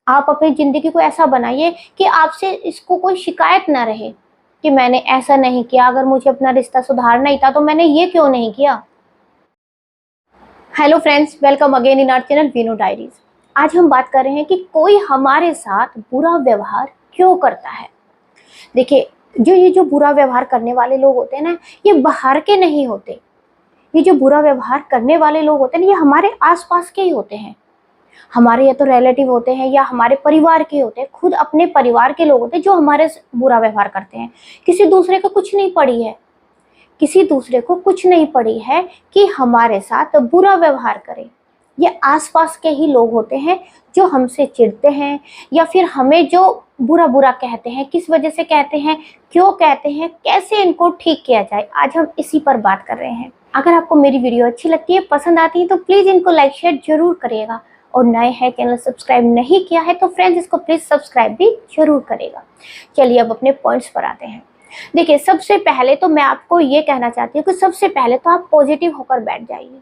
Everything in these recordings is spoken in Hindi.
आप अपनी ज़िंदगी को ऐसा बनाइए कि आपसे इसको कोई शिकायत ना रहे कि मैंने ऐसा नहीं किया, अगर मुझे अपना रिश्ता सुधारना ही था तो मैंने ये क्यों नहीं किया। Hello friends, welcome again in our channel Veenu diaries. आज हम बात कर रहे हैं कि कोई हमारे साथ बुरा व्यवहार क्यों करता है। देखिए, ये जो बुरा व्यवहार करने वाले लोग होते हैं ना, ये बाहर के नहीं होते। ये जो बुरा व्यवहार करने वाले लोग होते हैं ना, ये हमारे आसपास के ही होते हैं। हमारे या तो रिलेटिव होते हैं या हमारे परिवार के होते हैं, खुद अपने परिवार के लोग होते हैं जो हमारे बुरा व्यवहार करते हैं। किसी दूसरे को कुछ नहीं पड़ी है, किसी दूसरे को कुछ नहीं पड़ी है कि हमारे साथ बुरा व्यवहार करें। ये आसपास के ही लोग होते हैं जो हमसे चिढ़ते हैं या फिर हमें जो बुरा बुरा कहते हैं। किस वजह से कहते हैं, क्यों कहते हैं, कैसे इनको ठीक किया जाए, आज हम इसी पर बात कर रहे हैं। अगर आपको मेरी वीडियो अच्छी लगती है, पसंद आती है, तो प्लीज़ इनको लाइक शेयर जरूर करिएगा। और नए हैं, चैनल सब्सक्राइब नहीं किया है तो फ्रेंड्स इसको प्लीज़ सब्सक्राइब भी जरूर करेगा। चलिए अब अपने पॉइंट्स पर आते हैं। देखिए, सबसे पहले तो मैं आपको ये कहना चाहती हूँ कि सबसे पहले तो आप पॉजिटिव होकर बैठ जाइए,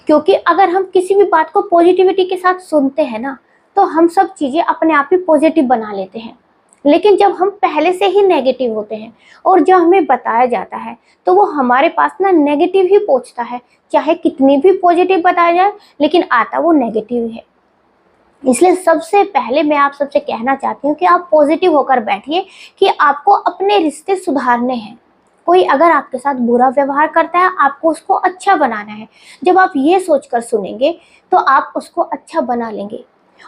क्योंकि अगर हम किसी भी बात को पॉजिटिविटी के साथ सुनते हैं ना, तो हम सब चीज़ें अपने आप ही पॉजिटिव बना लेते हैं। लेकिन जब हम पहले से ही नेगेटिव होते हैं और जब हमें बताया जाता है तो वो हमारे पास ना नेगेटिव ही पहुंचता है। चाहे कितनी भी पॉजिटिव बताया जाए, लेकिन आता वो नेगेटिव ही है। इसलिए सबसे पहले मैं आप सबसे कहना चाहती हूँ कि आप पॉजिटिव होकर बैठिए कि आपको अपने रिश्ते सुधारने हैं। कोई अगर आपके साथ बुरा व्यवहार करता है, आपको उसको अच्छा बनाना है। जब आप ये सोचकर सुनेंगे तो आप उसको अच्छा बना लेंगे।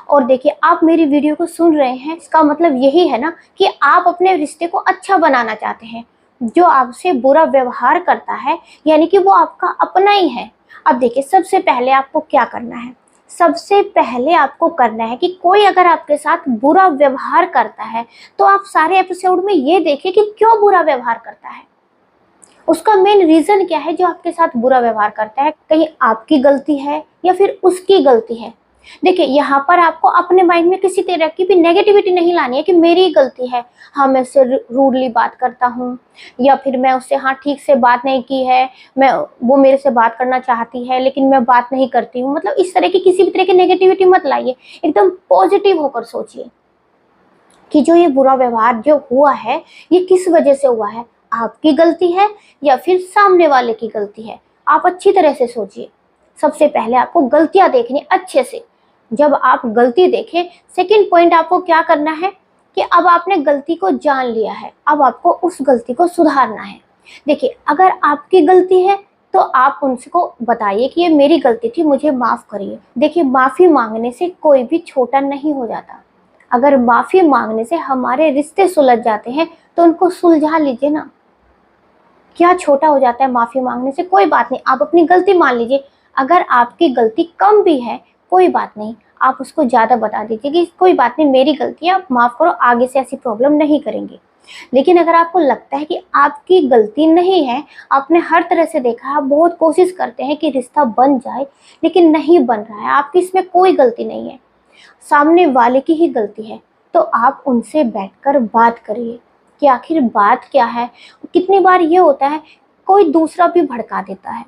और देखिए, आप मेरी वीडियो को सुन रहे हैं, इसका मतलब यही है ना कि आप अपने रिश्ते को अच्छा बनाना चाहते हैं। जो आपसे बुरा व्यवहार करता है यानी कि वो आपका अपना ही है। अब देखिए, सबसे पहले आपको क्या करना है। सबसे पहले आपको करना है कि कोई अगर आपके साथ बुरा व्यवहार करता है तो आप सारे एपिसोड में ये देखिए कि क्यों बुरा व्यवहार करता है, उसका मेन रीजन क्या है जो आपके साथ बुरा व्यवहार करता है। कहीं आपकी गलती है या फिर उसकी गलती है। देखिए, यहाँ पर आपको अपने माइंड में किसी तरह की भी नेगेटिविटी नहीं लानी है कि मेरी गलती है, हाँ मैं उससे रूडली बात करता हूँ, या फिर मैं उससे हाँ ठीक से बात नहीं की है, वो मेरे से बात करना चाहती है लेकिन मैं बात नहीं करती हूँ। मतलब इस तरह की किसी भी तरह की नेगेटिविटी मत लाइए। एकदम पॉजिटिव होकर सोचिए कि जो ये बुरा व्यवहार जो हुआ है, ये किस वजह से हुआ है, आपकी गलती है या फिर सामने वाले की गलती है। आप अच्छी तरह से सोचिए। सबसे पहले आपको गलतियां देखनी अच्छे से। जब आप गलती देखें, सेकंड पॉइंट आपको क्या करना है कि अब आपने गलती को जान लिया है, अब आपको उस गलती को सुधारना है। देखिए, अगर आपकी गलती है तो आप उनको बताइए कि ये मेरी गलती थी, मुझे माफ करिए। देखिए, माफी मांगने से कोई भी छोटा नहीं हो जाता। अगर माफी मांगने से हमारे रिश्ते सुलझ जाते हैं तो उनको सुलझा लीजिए ना। क्या छोटा हो जाता है माफी मांगने से, कोई बात नहीं, आप अपनी गलती मान लीजिए। अगर आपकी गलती कम भी है, कोई बात नहीं, आप उसको ज्यादा बता दीजिए कि कोई बात नहीं, मेरी गलती है, आप माफ करो, आगे से ऐसी प्रॉब्लम नहीं करेंगे। लेकिन अगर आपको लगता है कि आपकी गलती नहीं है, आपने हर तरह से देखा, आप बहुत कोशिश करते हैं कि रिश्ता बन जाए लेकिन नहीं बन रहा है, आपकी इसमें कोई गलती नहीं है, सामने वाले की ही गलती है, तो आप उनसे बैठकर बात करिए कि आखिर बात क्या है। कितनी बार ये होता है, कोई दूसरा भी भड़का देता है,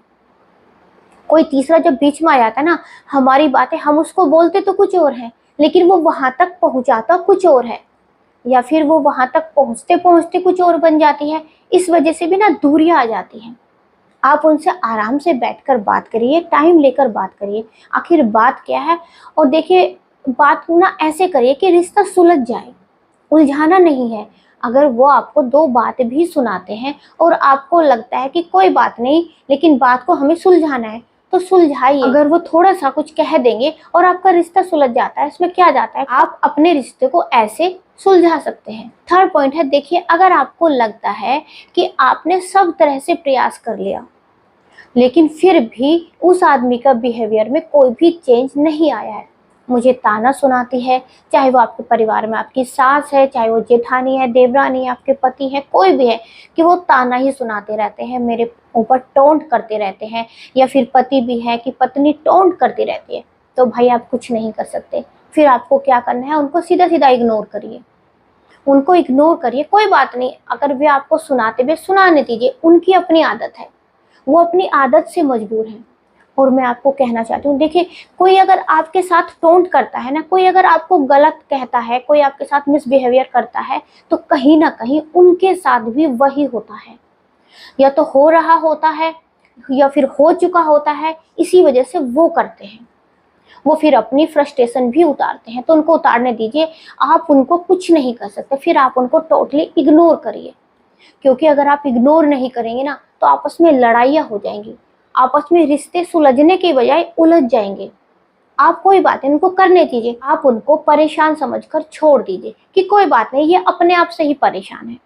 कोई तीसरा जब बीच में आ जाता है ना, हमारी बातें हम उसको बोलते तो कुछ और है लेकिन वो वहां तक पहुंचाता कुछ और है, या फिर वो वहां तक पहुंचते पहुंचते कुछ और बन जाती है। इस वजह से भी ना दूरियां आ जाती हैं। आप उनसे आराम से बैठकर बात करिए, टाइम लेकर बात करिए, आखिर बात क्या है। और देखिए, बात ना ऐसे करिए कि रिश्ता सुलझ जाए, उलझाना नहीं है। अगर वो आपको दो बात भी सुनाते हैं और आपको लगता है कि कोई बात नहीं लेकिन बात को हमें सुलझाना है, तो सुलझाइए। अगर वो थोड़ा सा कुछ कह देंगे और आपका रिश्ता सुलझ जाता है, इसमें क्या जाता है, आप अपने रिश्ते को ऐसे सुलझा सकते हैं। थर्ड पॉइंट है, देखिए, अगर आपको लगता है कि आपने सब तरह से प्रयास कर लिया लेकिन फिर भी उस आदमी का बिहेवियर में कोई भी चेंज नहीं आया है, मुझे ताना सुनाती है, चाहे वो आपके परिवार में आपकी सास है, चाहे वो जेठानी है, देवरानी है, आपके पति है, कोई भी है, कि वो ताना ही सुनाते रहते हैं, मेरे ऊपर टोंट करते रहते हैं, या फिर पति भी है कि पत्नी टोंट करती रहती है, तो भाई आप कुछ नहीं कर सकते। फिर आपको क्या करना है, उनको सीधा सीधा इग्नोर करिए, उनको इग्नोर करिए, कोई बात नहीं। अगर वे आपको सुनाते हुए सुनाने दीजिए, उनकी अपनी आदत है, वो अपनी आदत से मजबूर हैं। और मैं आपको कहना चाहती हूँ, देखिए कोई अगर आपके साथ टोंट करता है ना, कोई अगर आपको गलत कहता है, कोई आपके साथ मिसबिहेवियर करता है, तो कहीं ना कहीं उनके साथ भी वही होता है, या तो हो रहा होता है या फिर हो चुका होता है। इसी वजह से वो करते हैं, वो फिर अपनी फ्रस्ट्रेशन भी उतारते हैं, तो उनको उतारने दीजिए। आप उनको कुछ नहीं कर सकते, फिर आप उनको टोटली इग्नोर करिए, क्योंकि अगर आप इग्नोर नहीं करेंगे ना तो आपस में लड़ाइयाँ हो जाएंगी, आपस में रिश्ते सुलझने के बजाय उलझ जाएंगे। आप कोई बात नहीं, उनको करने दीजिए, आप उनको परेशान समझकर छोड़ दीजिए कि कोई बात नहीं, ये अपने आप से ही परेशान है,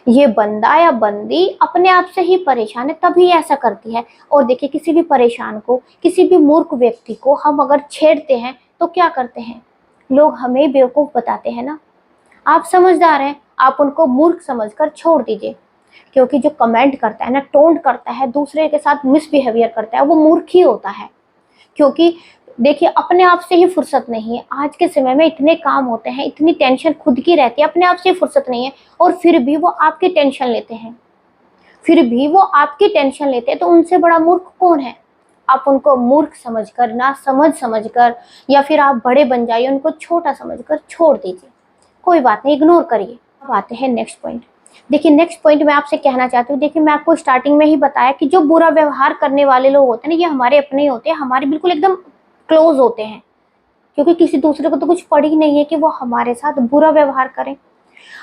ये बंदा या बंदी अपने आप से ही परेशान है तभी ऐसा करती है। और देखिए किसी भी परेशान को, किसी भी मूर्ख व्यक्ति को हम अगर छेड़ते हैं तो क्या करते हैं, लोग हमें बेवकूफ़ बताते हैं ना। आप समझदार हैं, आप उनको मूर्ख समझकर छोड़ दीजिए, क्योंकि जो कमेंट करता है ना, टोंट करता है, दूसरे के साथ मिसबिहेवियर करता है, वो मूर्ख ही होता है। क्योंकि देखिए अपने आप से ही फुर्सत नहीं है, आज के समय में इतने काम होते हैं, इतनी टेंशन खुद की रहती है, अपने आप से ही फुर्सत नहीं है, और फिर भी वो आपकी टेंशन लेते हैं, फिर भी वो आपकी टेंशन लेते हैं, तो उनसे बड़ा मूर्ख कौन है। आप उनको मूर्ख समझकर, ना समझकर, या फिर आप बड़े बन जाइए, उनको छोटा समझकर छोड़ दीजिए, कोई बात नहीं, इग्नोर करिए। अब आते हैं नेक्स्ट पॉइंट। देखिए नेक्स्ट पॉइंट मैं आपसे कहना चाहती हूँ, देखिए मैं आपको स्टार्टिंग में ही बताया कि जो बुरा व्यवहार करने वाले लोग होते हैं ना, ये हमारे अपने ही होते हैं, हमारे बिल्कुल एकदम क्लोज होते हैं, क्योंकि किसी दूसरे को तो कुछ पड़ी ही नहीं है कि वो हमारे साथ बुरा व्यवहार करें।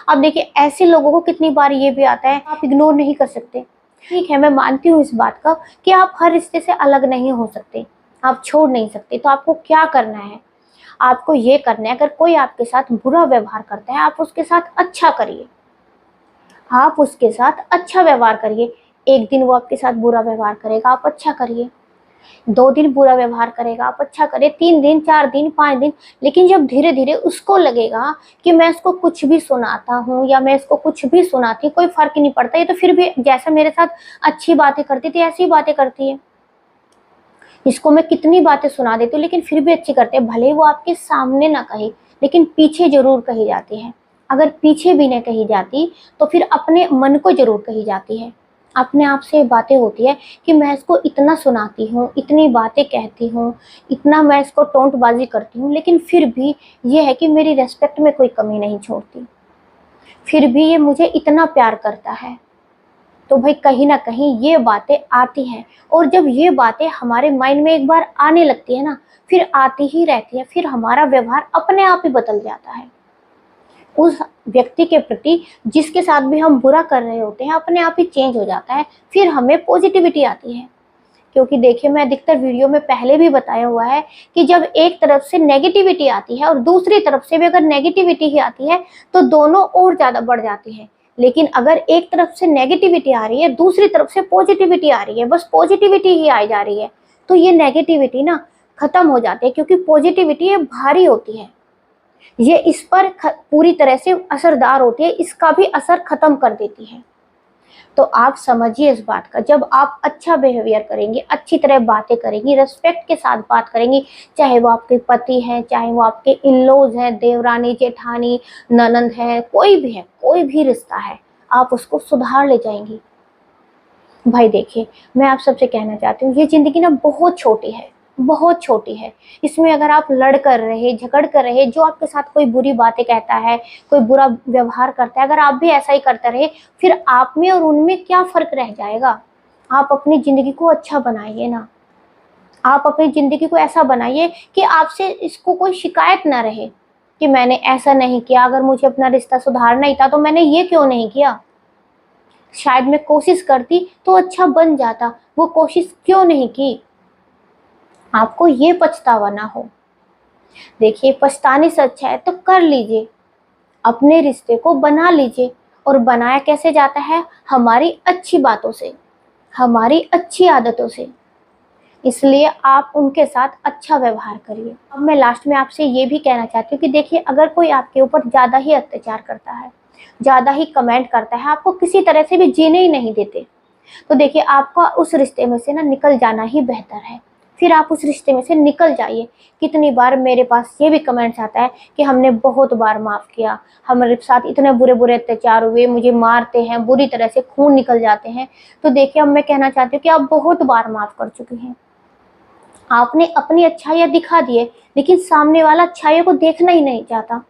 अब देखिए ऐसे लोगों को कितनी बार ये भी आता है, आप इग्नोर नहीं कर सकते। ठीक है, मैं मानती हूँ इस बात का कि आप हर रिश्ते से अलग नहीं हो सकते, आप छोड़ नहीं सकते, तो आपको क्या करना है, आपको ये करना है, अगर कोई आपके साथ बुरा व्यवहार करता है, आप उसके साथ अच्छा करिए, आप उसके साथ अच्छा व्यवहार करिए। एक दिन वो आपके साथ बुरा व्यवहार करेगा, आप अच्छा करिए, 2 दिन बुरा व्यवहार करेगा, आप अच्छा करें, 3 दिन, 4 दिन, 5 दिन, लेकिन जब धीरे धीरे उसको लगेगा कि मैं इसको कुछ भी सुनाता हूँ या मैं इसको कुछ भी सुनाती, कोई फर्क नहीं पड़ता, ये तो फिर भी जैसा मेरे साथ अच्छी बातें करती थी ऐसी ही बातें करती है, इसको मैं कितनी बातें सुना देती हूँ लेकिन फिर भी अच्छी करते हैं, भले वो आपके सामने ना कहे लेकिन पीछे जरूर कही जाती है। अगर पीछे भी नहीं कही जाती तो फिर अपने मन को जरूर कही जाती है, अपने आप से बातें होती है कि मैं इसको इतना सुनाती हूँ, इतनी बातें कहती हूँ, इतना मैं इसको टोंटबाजी करती हूँ, लेकिन फिर भी ये है कि मेरी रेस्पेक्ट में कोई कमी नहीं छोड़ती, फिर भी ये मुझे इतना प्यार करता है। तो भाई कहीं ना कहीं ये बातें आती हैं, और जब ये बातें हमारे माइंड में एक बार आने लगती है ना, फिर आती ही रहती है, फिर हमारा व्यवहार अपने आप ही बदल जाता है उस व्यक्ति के प्रति, जिसके साथ भी हम बुरा कर रहे होते हैं, अपने आप ही चेंज हो जाता है, फिर हमें पॉजिटिविटी आती है। क्योंकि देखिए मैं अधिकतर वीडियो में पहले भी बताया हुआ है कि जब एक तरफ से नेगेटिविटी आती है और दूसरी तरफ से भी अगर नेगेटिविटी ही आती है तो दोनों और ज़्यादा बढ़ जाती है, लेकिन अगर एक तरफ से नेगेटिविटी आ रही है, दूसरी तरफ से पॉजिटिविटी आ रही है, बस पॉजिटिविटी ही आई जा रही है, तो ये नेगेटिविटी ना खत्म हो जाती है, क्योंकि पॉजिटिविटी ये भारी होती है, ये इस पर पूरी तरह से असरदार होती है, इसका भी असर खत्म कर देती है। तो आप समझिए इस बात का, जब आप अच्छा बिहेवियर करेंगे, अच्छी तरह बातें करेंगी, रेस्पेक्ट के साथ बात करेंगी, चाहे वो आपके पति हैं, चाहे वो आपके इन-लॉज हैं, देवरानी जेठानी ननंद है, कोई भी है, कोई भी रिश्ता है, आप उसको सुधार ले जाएंगी। भाई देखिए मैं आप सबसे कहना चाहती हूँ, ये ज़िंदगी ना बहुत छोटी है, बहुत छोटी है, इसमें अगर आप लड़ कर रहे, झगड़ कर रहे, जो आपके साथ कोई बुरी बातें कहता है, कोई बुरा व्यवहार करता है, अगर आप भी ऐसा ही करते रहे, फिर आप में और उनमें क्या फ़र्क रह जाएगा। आप अपनी ज़िंदगी को अच्छा बनाइए ना, आप अपनी ज़िंदगी को ऐसा बनाइए कि आपसे इसको कोई शिकायत ना रहे कि मैंने ऐसा नहीं किया, अगर मुझे अपना रिश्ता सुधारना ही था तो मैंने ये क्यों नहीं किया, शायद मैं कोशिश करती तो अच्छा बन जाता, वो कोशिश क्यों नहीं की, आपको ये पछतावा ना हो। देखिए पछताने से अच्छा है तो कर लीजिए, अपने रिश्ते को बना लीजिए, और बनाया कैसे जाता है, हमारी अच्छी बातों से, हमारी अच्छी आदतों से, इसलिए आप उनके साथ अच्छा व्यवहार करिए। अब मैं लास्ट में आपसे ये भी कहना चाहती हूँ कि देखिए अगर कोई आपके ऊपर ज़्यादा ही अत्याचार करता है, ज़्यादा ही कमेंट करता है, आपको किसी तरह से भी जीने ही नहीं देते, तो देखिए आपका उस रिश्ते में से ना निकल जाना ही बेहतर है, फिर आप उस रिश्ते में से निकल जाइए। कितनी बार मेरे पास ये भी कमेंट्स आता है कि हमने बहुत बार माफ़ किया, हमारे साथ इतने बुरे बुरे अत्याचार हुए, मुझे मारते हैं, बुरी तरह से खून निकल जाते हैं, तो देखिए अब मैं कहना चाहती हूँ कि आप बहुत बार माफ़ कर चुकी हैं, आपने अपनी अच्छाइयाँ दिखा दिए, लेकिन सामने वाला अच्छाइयों को देखना ही नहीं चाहता,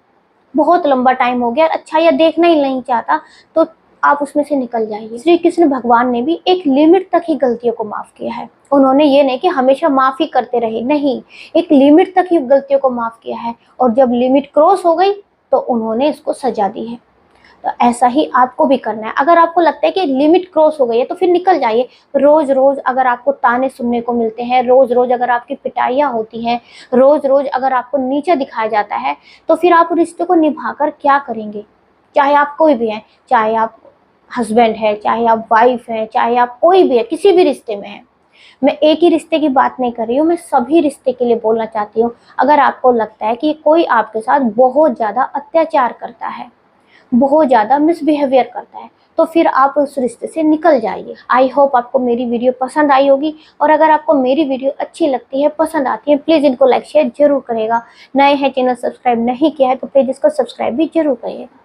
बहुत लंबा टाइम हो गया और अच्छाइयाँ देखना ही नहीं चाहता, तो आप उसमें से निकल जाइए। श्री कृष्ण भगवान ने भी एक लिमिट तक ही गलतियों को माफ़ किया है। उन्होंने ये नहीं कि हमेशा माफ़ी करते रहे, नहीं, एक लिमिट तक ही गलतियों को माफ़ किया है, और जब लिमिट क्रॉस हो गई तो उन्होंने इसको सजा दी है। तो ऐसा ही आपको भी करना है। अगर आपको लगता है कि लिमिट क्रॉस हो गई है तो फिर निकल जाइए। रोज रोज अगर आपको ताने सुनने को मिलते हैं, रोज रोज अगर आपकी पिटाइयाँ होती हैं, रोज रोज अगर आपको नीचा दिखाया जाता है, तो फिर आप रिश्ते को निभाकर क्या करेंगे? चाहे आप कोई भी हैं, चाहे आप हस्बैंड है, चाहे आप वाइफ है, चाहे आप कोई भी है, किसी भी रिश्ते में है। मैं एक ही रिश्ते की बात नहीं कर रही हूँ, मैं सभी रिश्ते के लिए बोलना चाहती हूँ। अगर आपको लगता है कि कोई आपके साथ बहुत ज़्यादा अत्याचार करता है, बहुत ज़्यादा मिसबिहेवियर करता है, तो फिर आप उस रिश्ते से निकल जाइए। आई होप आपको मेरी वीडियो पसंद आई होगी, और अगर आपको मेरी वीडियो अच्छी लगती है, पसंद आती है, प्लीज़ इनको लाइक शेयर जरूर करेगा। नए हैं, चैनल सब्सक्राइब नहीं किया है तो प्लीज़ इसको सब्सक्राइब भी जरूर करिएगा।